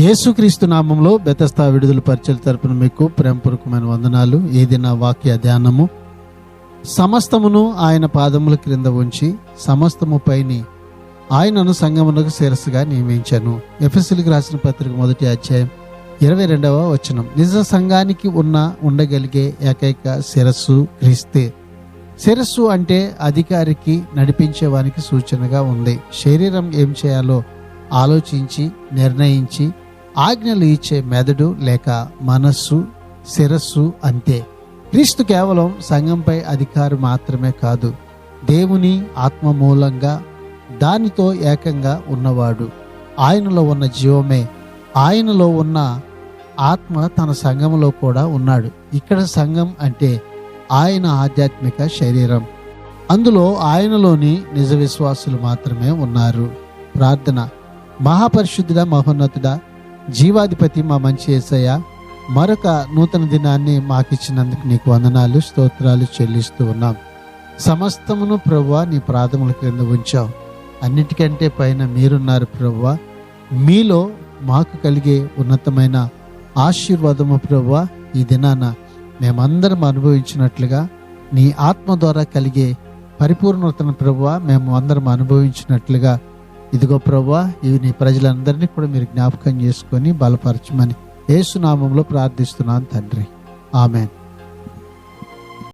యేసుక్రీస్తు నామంలో బెతస్తా విడుదల పరిచయ తరపున మీకు ప్రేమపూర్వకమైన వందనాలు. ఏదైనా వాక్య ధ్యానము. సమస్తమును ఆయన పాదముల క్రింద ఉంచి సమస్తము పైని ఆయనను సంగమునకు శిరస్సుగా నియమించాను. ఎఫెసీయులకు రాసిన పత్రిక 1వ అధ్యాయం 22వ వచనం. నిజ సంఘానికి ఉండగలిగే ఏకైక శిరస్సు క్రీస్తే. శిరస్సు అంటే అధికారికి, నడిపించేవానికి సూచనగా ఉంది. శరీరం ఏం చేయాలో ఆలోచించి నిర్ణయించి ఆజ్ఞలు ఇచ్చే మెదడు లేక మనస్సు శిరస్సు అంతే. క్రీస్తు కేవలం సంఘంపై అధికారి మాత్రమే కాదు, దేవుని ఆత్మ మూలంగా దానితో ఏకంగా ఉన్నవాడు. ఆయనలో ఉన్న జీవమే, ఆయనలో ఉన్న ఆత్మ తన సంఘములో కూడా ఉన్నాడు. ఇక్కడ సంఘం అంటే ఆయన ఆధ్యాత్మిక శరీరం. అందులో ఆయనలోని నిజ విశ్వాసులు మాత్రమే ఉన్నారు. ప్రార్థన. మహాపరిశుద్ధుడా, మహోన్నతుడా, జీవాధిపతి, మా మంచి యేసయ్య, మరొక నూతన దినాన్ని మాకిచ్చినందుకు నీకు వందనాలు, స్తోత్రాలు చెల్లిస్తూ ఉన్నాం. సమస్తమును ప్రభువా నీ పాదముల క్రింద ఉంచావు. అన్నిటికంటే పైన మీరున్నారు ప్రభువా. మీలో మాకు కలిగే ఉన్నతమైన ఆశీర్వాదము ప్రభువా ఈ దినాన మేమందరం అనుభవించినట్లుగా, నీ ఆత్మ ద్వారా కలిగే పరిపూర్ణతను ప్రభువా మేము అందరం అనుభవించినట్లుగా ఇదిగో ప్రభువా, ఇవి నీ ప్రజలందరినీ కూడా మీరు జ్ఞాపకం చేసుకొని బలపరచమని యేసు నామములో ప్రార్థిస్తున్నాను తండ్రి. ఆమేన్.